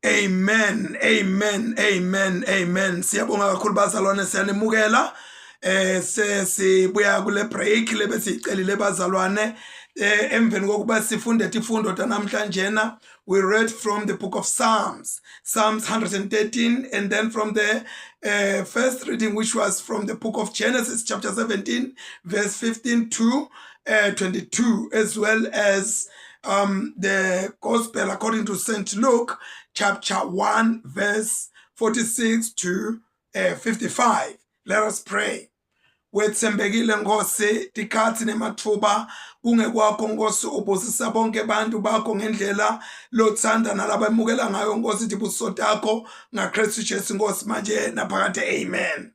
Amen, amen, amen, amen. Siyabonga kakhulu bazalwane, siyanimukela. Sesibuya kule break lebe sicelile bazalwane. Emveni kokuba sifunde ifundo namhlanjena, we read from the book of Psalms 113, and then from the first reading, which was from the book of Genesis chapter 17 verse 15 to 22, as well as the gospel according to St. Luke chapter 1 verse 46 to 55. Let us pray. Wethembekile Nkosi, tikhathi nemathuba kungekwakho Nkosi, ubusisa bonke abantu bakho ngendlela lothanda nalabemukela ngayo Nkosi, dibuso takho ngaKristu Jesu Nkosi manje naphakade. Amen.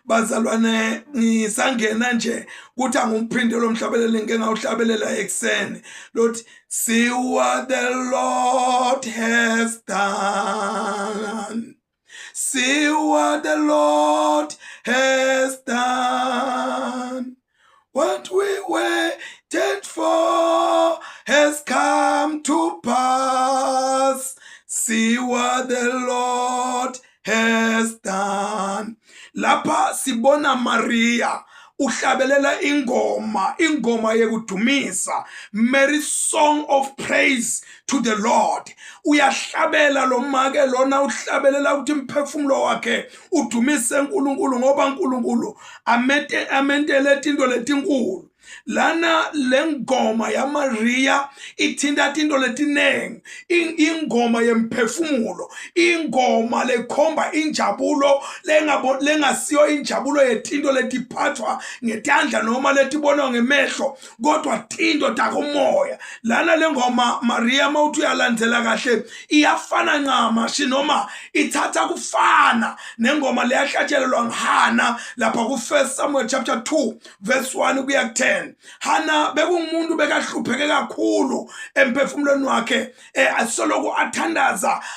Bazalwane, ngisangena nje kuthi angumphinde lomhlabelele ngengawuhlabelela ekseni lothi, see what the Lord has done. See what the Lord has done. What we waited for has come to pass. See what the Lord has done. Lapha sibona Maria uhlabelela ingoma yekudumisa, Mary song of praise to the Lord. Uyahlabela lo make lona uhlabelela ukuthi imphefumulo wakhe udumise uNkulunkulu ngoba uNkulunkulu amentele into letinkulu. Lana lengoma ya Maria ithinda into letinengi, ingoma yemphefumulo, ingoma lekhomba injabulo lengasiyo injabulo yetinto letiphathwa ngetandla noma letibonwa ngemehlo, kodwa tinto takomoya. Lana lengoma Maria mawuthi uyalandzela kahle iyafana ncama noma ithatha kufana nengoma leyahlatshelelwa ngHana lapha ku 1 Samuel chapter 2 verse 1 kuya 10. Hana bekungumuntu bekahlupheke kakhulu emphefumulweni wakhe, asoloko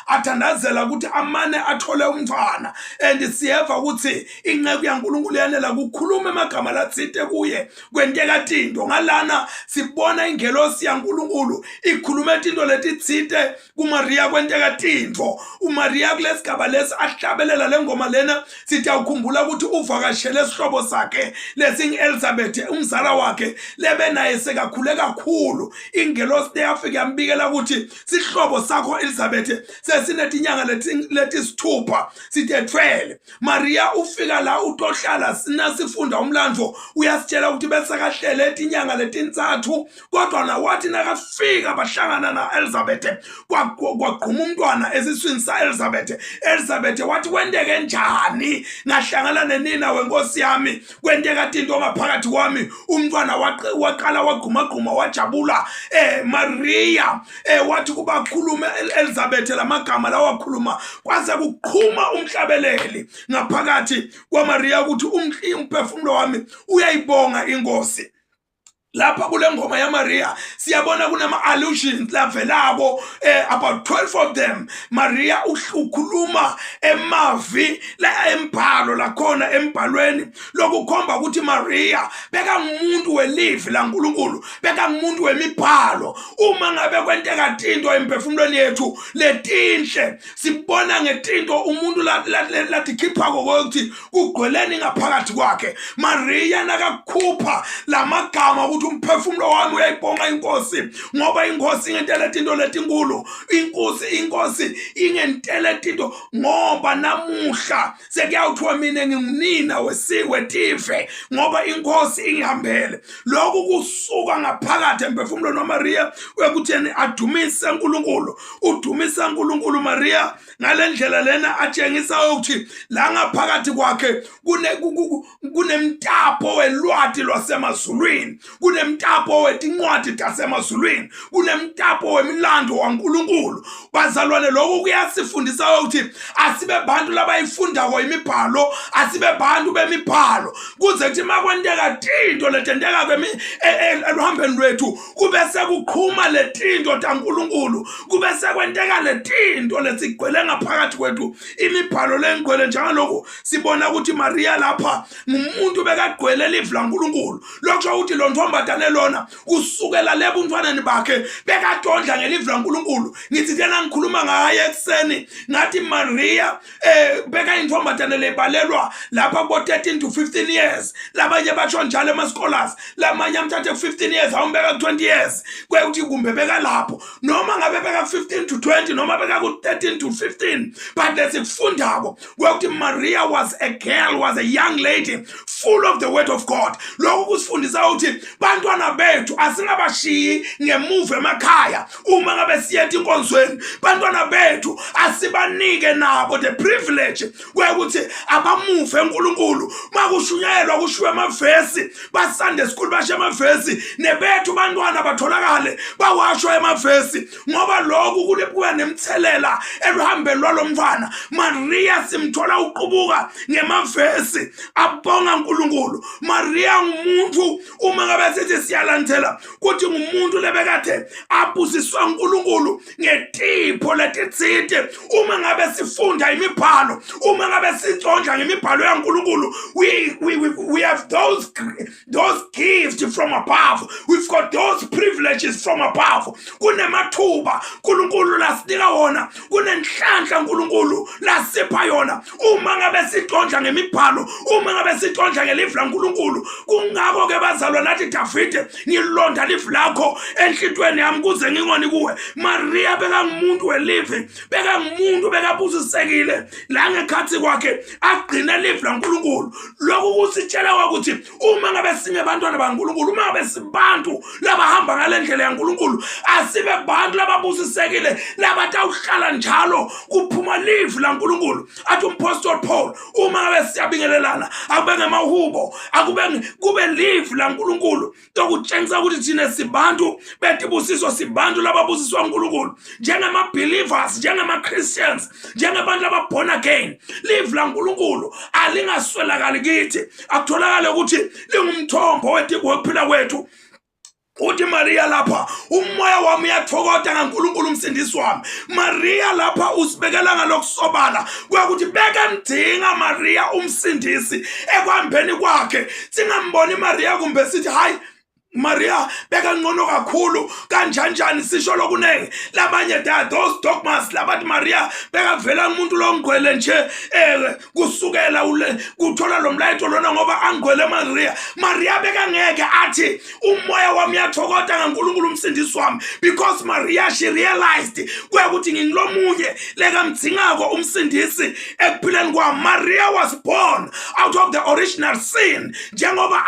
athandazela ukuthi amane athole umntwana, and siyeva ukuthi inceku yaNkulunkulu yanela kukhuluma emagama latsite kuye kwenteka tinto. Ngalana sibona ingelosi yaNkulunkulu ikhuluma tinto letitsite kuMaria kwenteka tinto. uMaria kulesigaba lesi ahlabelela lengoma lena, sithi awukhumbula ukuthi uvakashele isihlobo sakhe lesingu-Elizabeth umzala wakhe lebe naye sekakhule kakhulu. Ingelosi leyafika yambikela ukuthi sihlobo sakho Elizabeth sesinetinyanga letisithupha sithethwele. Maria ufika la utohlala sinasifunda umlandvo uyasitshela ukuthi bese kahlele etinyanga letintsathu, kodwa nawathi nakafika bahlangana na Elizabeth kwagquma umntwana esiswini sa Elizabeth wathi kwenteke njani ngahlangana nenina wenkosi yami, kwenteka tinto ngaphakathi kwami, umntwana waqala wagquma wajabula. Maria wathi kuba khuluma Elizabeth lamagama la wakhuluma kwaze kuqhuma umhlabeleli ngaphakathi kwaMaria ukuthi umphefumulo wami uyayibonga inkosi. Lapha kule ngoma ya Maria siyabona kunama allusions lavelako, about 12 of them. Maria ukhuluma emavi la embhalo lakhona embhalweni lokukhomba ukuthi Maria beka ngumuntu welivi laNkulunkulu, beka ngumuntu wemibhalo. Uma ngabe kwenteka tinto emphefumulweni yethu letinhle, sibona ngetinto umuntu latikhipha ukuthi kugqweleni ngaphakathi kwakhe. Maria nakakhupha lamagama ukuthi umphefumulo wami uyayibonga inkosi ngoba inkosi ingentele tinto letinkulu. Inkosi ingentele tinto ngoba namuhla sekuyawuthiwa mina ngimnina wesiwe ngoba inkosi ingihambele. Lokhu kusuka ngaphakathi emphefumulweni waMaria wekutheni adumise uNkulunkulu. Udumisa uNkulunkulu Maria ngalendlela lena atshengisa ukuthi la ngaphakathi kwakhe kunemtapo welwati lwasemazulwini, kunemtapo wetincwadi tasemazulwini, kunemtapo wemilando waNkulunkulu. Bazalwane, lokhu kuyasifundisa ukuthi asibe bantu labayifundako imibhalo, asibe bantu bemibhalo, kuze kuthi makwenteka tinto letenteka eluhambeni lwethu kube sekuqhuma letinto taNkulunkulu, kube sekwenteka letinto lesigcwele ngaphakathi kwethu imibhalo lengcwele. Njalo sibona ukuthi Maria lapha ngumuntu bekagcwele livi laNkulunkulu. Lokho ukuthi lo ntombi batane lona kusukela lebo umntwaneni bakhe bekadondla ngelizwi laNkulunkulu. Ngithi tena ngikhuluma ngaye ekseni ngathi Maria beka intfombatane lebalelwa lapha bo 13 to 15 years. Labanye batsho njalo ema-scholars, lamanye amthathe 15 years awumbeka 20 years. Kwekuthi kumbe beka lapho noma ngabe beka 15 to 20 noma beka ku 13 to 15, but lesikufundako kwekuthi Maria was a girl, was a young lady full of the word of God. Lokho kusifundisa ukuthi bantwana bethu asingabashiyi ngemuva emakhaya uma ngabe siyetha inkonzweni. Bantwana bethu asibanike nabo the privilege kwekuthi abamuve eNkulunkulu. Makushunyelwa kushiwe amavesi basande school bashe amavesi nebethu bantwana batholakale bawashwa emavesi ngoba lokhu kulebuya nemthelela eluhambeni lwalomfana. Maria simthola uqubuka ngemavesi abonga uNkulunkulu. Maria ngumuntu uma ngabe sithi siyalandela kuthi ngumuntu lebekade abusiswa uNkulunkulu ngetipho letitsite. Uma ngabe sifunda imibhalo, uma ngabe sitsondla ngemibhalo yaNkulunkulu, we have those gifts from above. We've got those privileges from above. Kunemathuba uNkulunkulu lasinika wona, kunenhlanhla uNkulunkulu lasipha yona uma ngabe sitsondla ngemibhalo, uma ngabe sitsondla ngelizwi laNkulunkulu. Kungakho ke bazalwa nathi Davide ngilonda ilizwi lakho enhlitweni yami kuze ngingoni kuwe. Maria beka ngumuntu weliving, beka ngumuntu bekabusisekile la ngekhathi kwakhe agcina ilizwi laNkulunkulu. Lokho kusitshela ukuthi uma ngabe singebantwana baNkulunkulu, uma ngabe sibantu labahamba ngalendlela yaNkulunkulu, asibe bantu lababusisekile labatawuhlala njalo kuphuma ilizwi laNkulunkulu. Athi umpostoli Paul uma ngabe siyabingelelana akube ngemahubo, kube ilizwi laNkulunkulu lokutshengisa ukuthi thina sibantu betibusiso, sibantu lababusiswa uNkulunkulu njengama-believers, njengama-Christians, njengabantu ababorn again. Ilizwi laNkulunkulu alingaswelakali kithi, akutholakale ukuthi lingumthombo wokuphila kwethu. Uthi Maria lapha umoya wami uyathokoza ngaNkulunkulu umsindisi wami. Maria lapha usibekela ngalokusobala kwakuthi beka mdinga Maria umsindisi ekwambeni kwakhe. Singamboni Maria kumbe sithi hayi Maria beka ngcono kakhulu kanjanjani sisho lokunenge. Labanye those dogmas labathi Maria beka vela umuntu longcwele nje kusukela kuthola lo mlayito lona ngoba angcwele Maria beka ngeke athi umoya wami uyathokoza ngaNkulunkulu umsindisi wami, because Maria she realized ukuthi ngingilomunye leka mdzingako umsindisi ekuphileni kwami. Maria was born out of the original sin, njengoba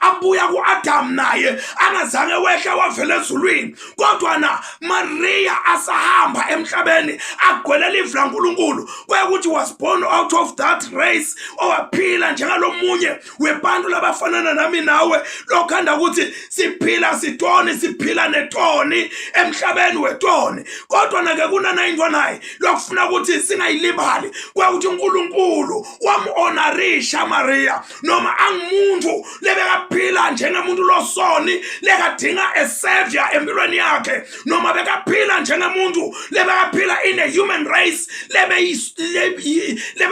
abuya ku-Adam naye angazange wehla wavela ezulwini, kodwa na Maria asahamba emhlabeni agcwele ilizwi laNkulunkulu kwekuthi was born out of that race owaphila njengalomunye webantu labafanana nami nawe. Lokhanda ukuthi siphila sitoni, siphila netoni emhlabeni wetoni, kodwa na ke kunana into naye lokufuna ukuthi singayilibali kwekuthi uNkulunkulu wamhonorisha Maria noma angumuntu lebekaphila njengomuntu losoni lekadinga a savior empilweni yakhe, noma bekaphila njengomuntu lebekaphila in a human race lebe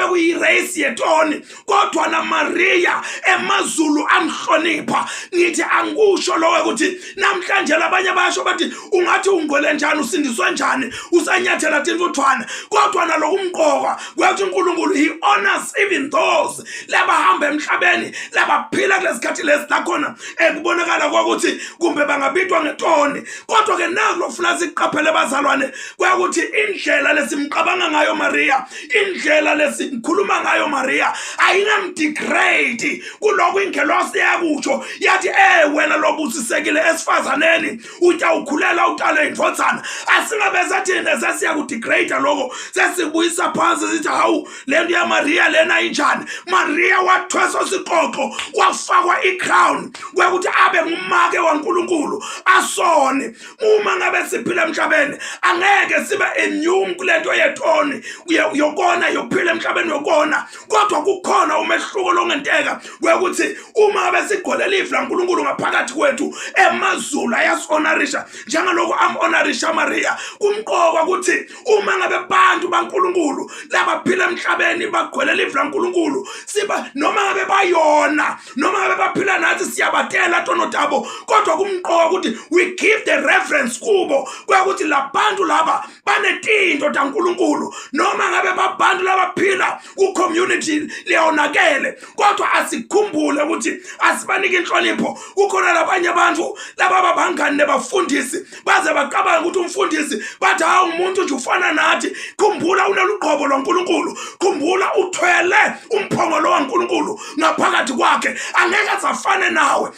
kuyirace yetoni, kodwa na Maria emazulu amhlonipha. Ngithi angisho lo ukuthi namhlanje labanye basho bathi ungathi ungcwele njani, usindiswe njani, usanyathela tintuthwana, kodwa nalokumqoka kwathi uNkulunkulu he honors even those labahamba emhlabeni labaphila kulesikhathi lesilakhona ekubonakala kwakuthi kumbe bangabitwa ngetoni. Kodwa ke naku lofuna siqaphele bazalwane kwakuthi indlela lesimqabanga ngayo Maria, indlela lesimkhuluma ngayo Maria ayingamdegrade kuloko ingelosi yakutsho yathi wena lobusisekile esifazaneni utawukhulela utale indvodzana. Asingabeza thina sesiyakudegrade lokho, sesibuyisa phansi sithi hawu lento ya Maria lena injani. Maria wathweswa siqoqo wafakwa i-crown kwekuthi abe ngumake waNkulunkulu asone. Uma ngabe siphila emhlabeni angeke sibe immune kulento yetoni yokona yokuphila emhlabeni yokona kodwa kukhona umehluko longenteka ukuthi uma ngabe sigolele ifu laNkulunkulu ngaphakathi kwethu emazulu ayasonarisha njengaloko am-honarisha Maria kumqoka ukuthi uma ngabe abantu baNkulunkulu labaphila emhlabeni bagolele ifu laNkulunkulu siba noma ngabe bayona noma ngabe baphila nathi siyabatela tonotabo kodwa kumqoka ukuthi we give the reference kubo ukuthi labantu laba banetinto taNkulunkulu noma ngabe babantu labaphila ku-community leyonakele kodwa asikhumbule ukuthi asibanike inhlonipho kukhona labanye abantu laba babangani nebafundisi baze baqabanga ukuthi umfundisi bathi hawu umuntu nje ufana nathi khumbula uneluqobo lwaNkulunkulu khumbula uthwele umphongolo waNkulunkulu ngaphakathi kwakhe angeke asafane nawe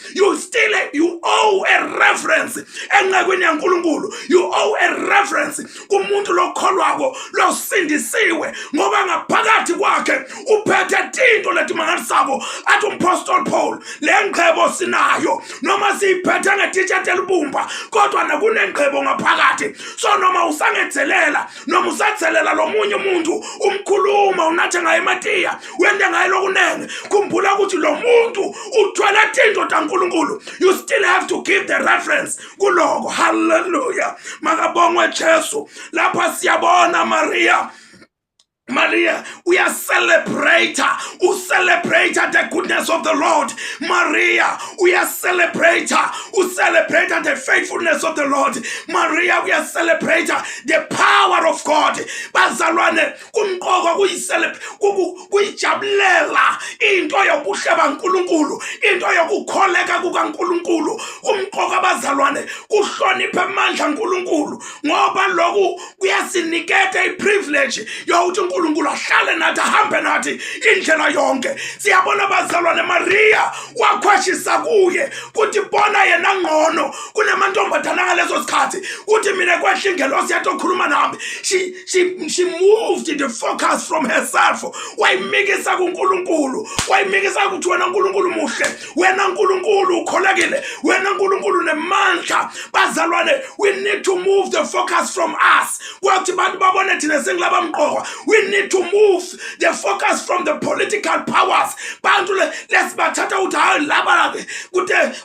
you owe a reference enqekweni yaNkulunkulu you owe a reference kumuntu lokholwako losindisiwe ngoba ngaphakathi kwakhe uphethe tinto leti mangarisako athi umpostoli Paul lengqebo sinayo noma siyiphethe ngetitsha elibumba kodwa nakunengqebo ngaphakathi so noma usangethelela noma usathelela lomunye umuntu umkhuluma unathe ngaye Matiya wende ngaye lokunene khumbula ukuthi lo muntu uthwele tinto taNkulunkulu you still have to give the reference kuloko hallelujah makabongwe Jesu lapha siyabona Maria, we are celebrate the goodness of the Lord. Maria, we are celebrate the faithfulness of the Lord. Maria, we are celebrate the power of God. Bazalwane kumqoka kuyijabulela into yobuhle baNkulunkulu, into yokukholeka kukaNkulunkulu. Kumqoka bazalwane kuhlonipha amandla kaNkulunkulu ngoba lokhu kuyasinikeza iprivilege yokuthi uNkulunkulu ahlale nathi ahambe nathi indlela yonke siyabona bazalwane Maria wakhwashisa kuye kuthi bona yena ngcono kunemantombazana ngaleso sikhathi uthi mina kwehla ingelosi yathi okhuluma nami she moved the focus from herself wayimikisa kuNkulunkulu wayimikisa ukuthi wena uNkulunkulu muhle wena uNkulunkulu ukholekile wena uNkulunkulu nemandla bazalwane we need to move the focus from us kwathi bantu babone thina sengilaba mqoka we need to move the focus from the political powers bantu lesibathatha uthi hayi laba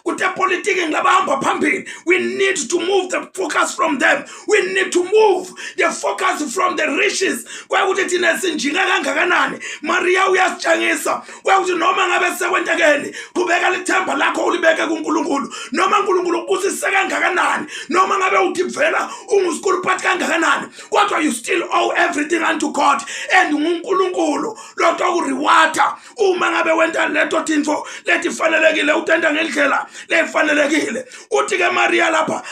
kude politics ngilabahamba phambili we need to move the focus from them we need to move the focus from the riches kwakuthi thina sinjinga kangakanani Maria uyasitshengisa kwakuthi noma ngabe sekwentekeni qhubeka lithemba lakho ulibeke kuNkulunkulu noma uNkulunkulu ubusise kangakanani noma ngabe uthi vela ungusikhulu phathi kangakanani kodwa you still owe everything unto God and uNkulunkulu lotho kuriwata uma ngabe wenta leto tinto letifanelekile utenda ngendlela lefanelekile uthi ke Maria lapha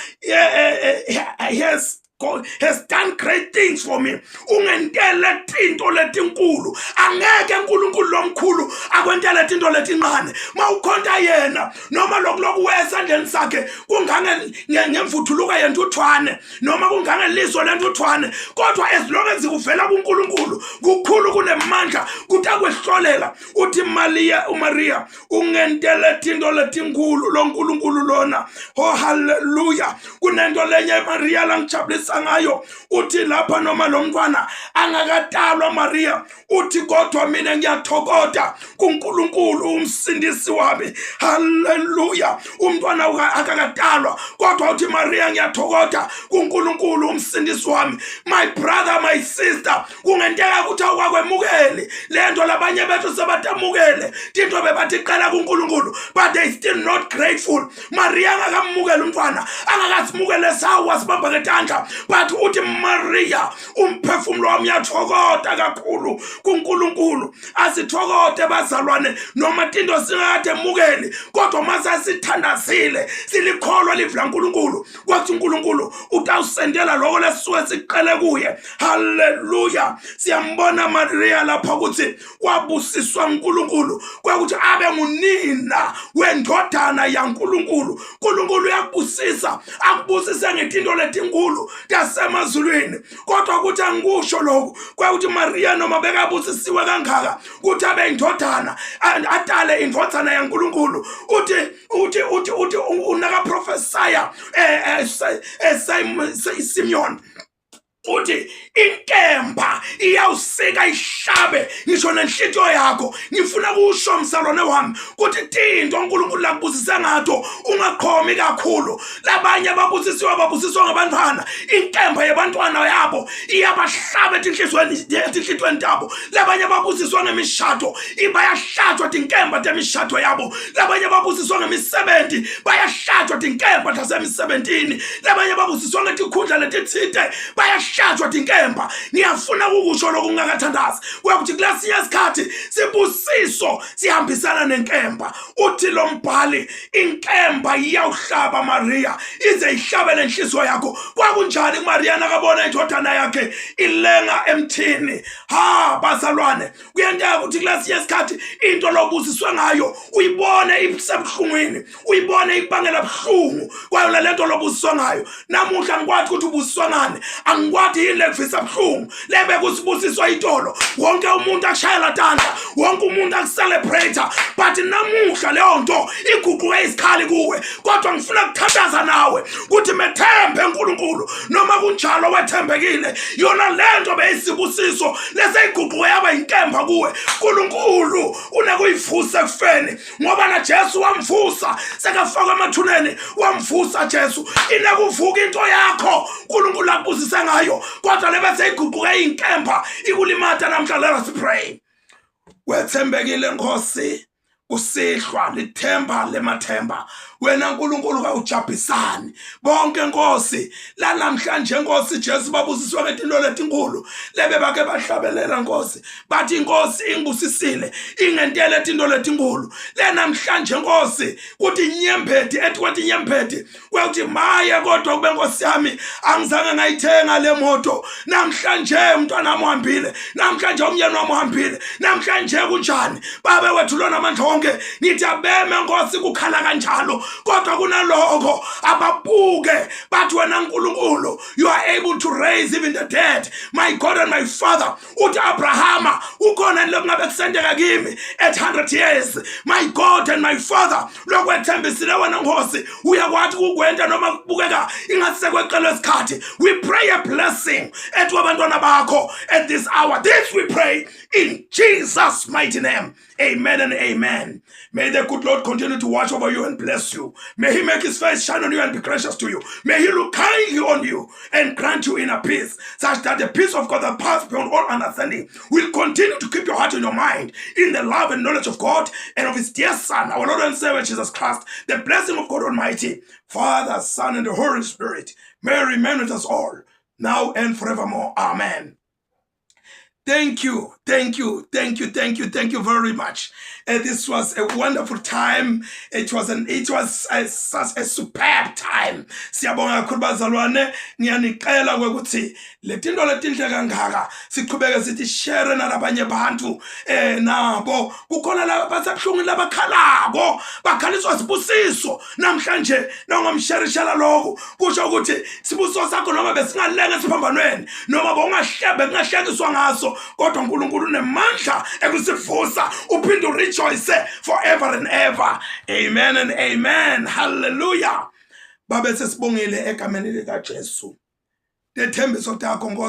God has done great things for me ungentele tinto letinkulu angeke uNkulunkulu lomkhulu akwentele tinto letincane mawukhonta yena noma lokhu wesandleni sakhe kungange ngemvuthuluka yentuthwane noma kungange lizo lentuthwane kodwa as long as kuvela kuNkulunkulu kukhulu kunemandla kutakwehlolela uthi Maria ungentele tinto letinkulu loNkulunkulu lona oh hallelujah kunento lenye Maria langijabulisa ngayo uthi lapha noma lo mntwana angakatalwa Maria uthi kodwa mina ngiyathokoza kuNkulunkulu umsindisi wami hallelujah umntwana akakatalwa kodwa uthi Maria ngiyathokoza kuNkulunkulu umsindisi wami my brother my sister kungenteka ukuthi awukwemukeli lento labanye bethu sebatamukele tinto bebatiqala kuNkulunkulu but they still not grateful Maria akakamukela umntwana angakasimukele sawa sibamba ngetandla but uthi Maria umphefumulo wami uyathokoza kakhulu kuNkulunkulu asithokoze bazalwane noma tinto singade mukeli kodwa mase sithandazile silikholwa livu laNkulunkulu kwathi uNkulunkulu utawusendela lokho lesisuke siqele kuye hallelujah siyambona Maria lapha ukuthi wabusiswa uNkulunkulu kwakuthi abe ngunina wendodana yaNkulunkulu uNkulunkulu yakubusisa akubusise ngetinto letinkulu yasemazulwini kodwa ukuthi angikusho lokhu kwaukuthi Maria noma bekabusisiwe kangaka ukuthi abe indodana atale indodana yaNkulunkulu uthi unaka prophesya Simeon uthi inkemba iyawusika ishabe ngisho nenhlityo yakho. Ngifuna kusho msalwane wami ukuthi into uNkulunkulu lakubusise ngato ungakhomi kakhulu. Labanye babusiswa ngabantwana, inkemba yabantwana yabo iyabahlaba etinhlitweni tabo. Labanye babusiswa ngemishado bayahlatshwa tinkemba temishado yabo. Labanye babusiswa ngemisebenzi bayahlatshwa tinkemba tasemisebentini. Labanye babusiswa ngetikhundla letithite bayahlatshwa tinkemba. Ngiyafuna ukusho lokhu ngakathandazi ukuthi kulesi yesikhathi sibusiso sihambisana nenkemba. Uthi lo mbhali inkemba iyawuhlaba Maria ize ihlabele inhliziyo yakho. Kwakunjani uMaria nakabona indodana yakhe ilenga emthini? Bazalwane, kuyenteka ukuthi kulesi yesikhathi into lobusiswe ngayo uyibone isebuhlungwini, uyibone ikubangela buhlungu kwayo lento lobusiswe ngayo. Namuhla ngikwathi ukuthi ubusiswa ngani, angikwathi yini lekufisa buhlungu lebe kusibusiswa itolo. Wonke umuntu akushayela tanda, wonke umuntu akucelebrate, but namuhla leyo nto iguquke isikhali kuwe. Kodwa ngifuna ukuthandaza nawe ukuthi methembe uNkulunkulu noma kunjalo wethembekile. Yona lento beyisibusiso leseyiguquke yaba inkemba kuwe. uNkulunkulu unakuyivusa ekufeni ngoba na Jesu wamvusa, sekafaka emathuneni wamvusa Jesu. Inakuvuka into yakho uNkulunkulu akubusise ngayo kodwa lebe seyiguquke inkemba ikulimata namhla. Let us pray. Wethembekile Nkosi, usihlwa lithemba lemathemba. Wena uNkulunkulu kawujabhisani bonke Nkosi. La namhlanje Nkosi Jesu babusiswa ngezinto letinkulu lebe bake bahlabelela Nkosi, bathi Nkosi ingibusisile ingentele izinto letinkulu. Le namhlanje Nkosi kuthi inyembedi ethi kwathi inyembedi ukuthi maye kodwa kube Nkosi yami angizange ngayithenga le moto. Namhlanje umntwana wami uhambile, namhlanje umyeni wami uhambile, namhlanje kunjani baba wethu lona amandla wonke. Nithi abeme Nkosi kukhala kanjalo kodwa kunaloko ababuke bathi wena uNkulunkulu you are able to raise even the dead. My God and my Father, uthi Abrahama ukhona lokungabe kusendeka kimi at 100 years. My God and my Father, lokwethembisile wena Nkosi uyakwathi ukukwenta noma kubukeka ingasekweqela isikhathi. We pray a blessing ethi abantwana bakho at this hour. This we pray in Jesus' mighty name. Amen and amen. May the good Lord continue to watch over you and bless you. May he make his face shine on you and be gracious to you. May he look kindly on you and grant you inner peace, such that the peace of God that passes beyond all understanding will continue to keep your heart and your mind in the love and knowledge of God and of his dear Son, our Lord and Savior Jesus Christ. The blessing of God Almighty, Father, Son, and the Holy Spirit may remain with us all, now and forevermore. Amen. Thank you very much. This was a wonderful time. It was such a superb time. Siyabonga kakhulu bazalwane, ngiyanicela ukuthi letinto letinhle kangaka siqhubeke sithi share nalabanye abantu nabo. Kukhona laba basabuhlungu labakhalako, bakhaliswa sibusiso. Namhlanje nongomsherishela lokho kusho ukuthi sibuso sakho noma besingalenge siphambanweni noma bongahlebe kungahlekiswa ngaso, kodwa uNkulunkulu unemandla ekusivusa uphinde rejoice forever and ever. Amen and amen. Hallelujah. Babe sesibongile egameni lika Jesu. Dethembiso takho Nkosi.